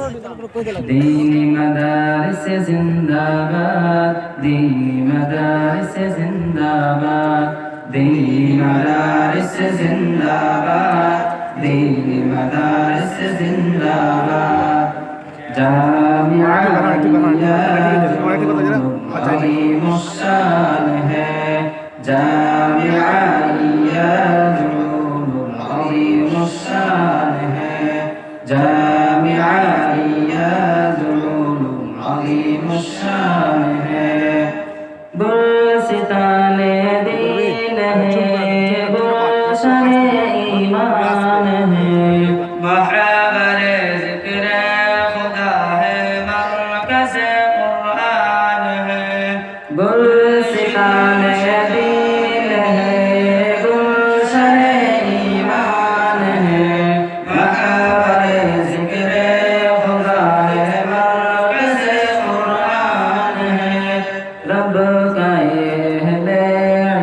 दीनी मदारिस जिंदाबाद, दीनी मदारिस जिंदाबाद, दीनी मदारिस जिंदाबाद, दीनी मदारिस जिंदाबाद। जामिया अज़ीमुश्शान है, जामिया अज़ीमुश्शान है, जामिया अज़ीमुश्शान है। गुलसिताने दीन है, गुलशने ईमान है, महबरे ज़िक्र खुदा है, मरकज़े कुरान है। गुलसिताने दीन है, गुलशने ईमान है, महबरे ज़िक्र खुदा है, मरकज़े कुरान है। रब का अहले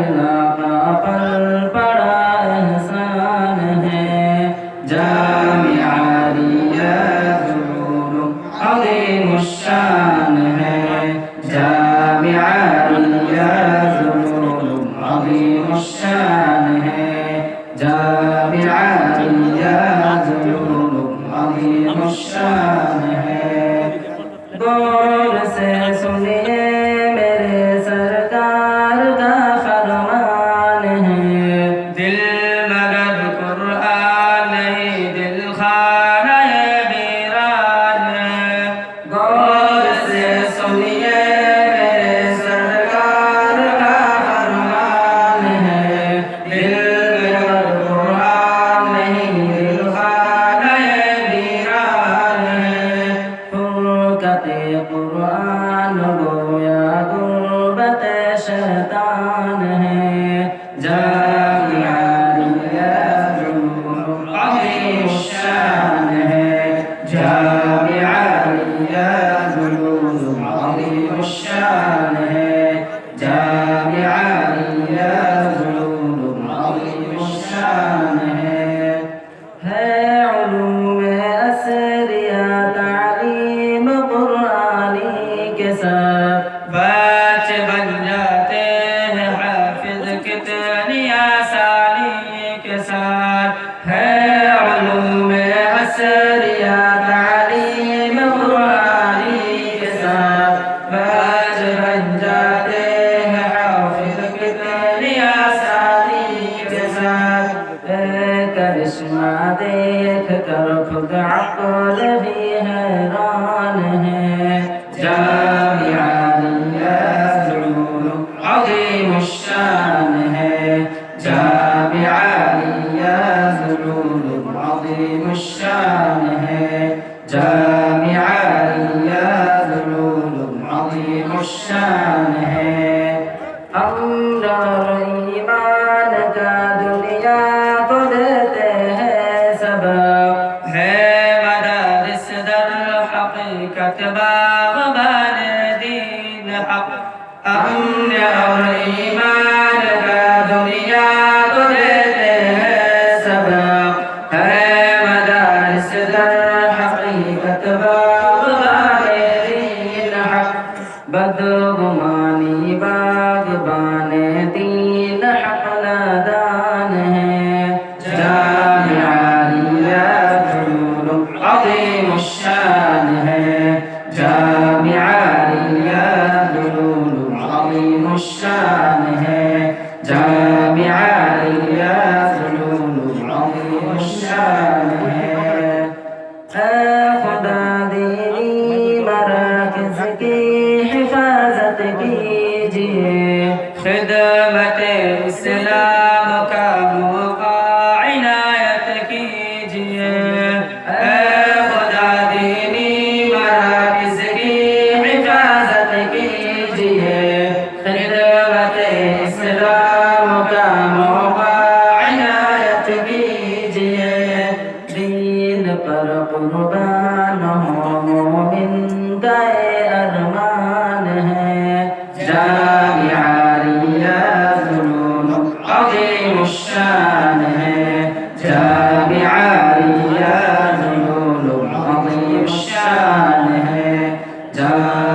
इलाका पर बड़ा एहसान है, जामिया रियाजुल अज़ीमुश्शान है, जामिया रियाजुल अज़ीमुश्शान है, जामिया रियाजुल अज़ीमुश्शान है। गौर से सुनिए मेरे सरकार का फरमान है, दिल मगर कुरान नहीं, दिल खाना ये वीरान है। गौर से सुनिए मेरे सरकार का फरमान है, दिल मगर कुरान नहीं, दिल खाना ये वीरान है। फुरक़ते कुरान गोया गुर्बते शैतान है, जामिया रियाजुल अज़ीमुश्शान है, जामिया रियाजुल अज़ीमुश्शान है, जामिया रियाजुल अज़ीमुश्शान है उलूम असरिया तालीम कुरानी के साथ बच्चे बन जाते हैं हाफिज कितनी आसानी के साथ। है उलूम असरिया तालीम कुरानी के साथ बच्चे बन जाते हैं हाफिज कितनी आसानी के साथ। करिश्मा देख कर खुद अक़ल भी हैरान है, जामिया रियाजुल अज़ीमुश्शान है, जामिया रियाजुल अज़ीमुश्शान है, जामिया रियाजुल अज़ीमुश्शान है। अम्र ईमान का दुनिया को देते हैं सबक, है मदारिस दर हकीकत बाग़बान दीन हक। अम्र और ईमान का दुनिया को देते हैं सबक, है मदारिस दर हकीकत बाग़बान दीन हक। बदगुमानी बाग़बान दीन हक नादान है, जामिया रियाजुल अज़ीमुश्शान है, जामिया रियाजुल अज़ीमुश्शान है, जामिया रियाजुल अज़ीमुश्शान है। खुदा दीनी मराकिज़ की हिफाजत कीजिए, खिदमत इस्लाम का मौका इनायत कीजिए। खुदा दीनी मराकिज़ की हिफाजत कीजिए, खिदमत इस्लाम का मौका इनायत कीजिए। दीन पर कुर्बान हो शान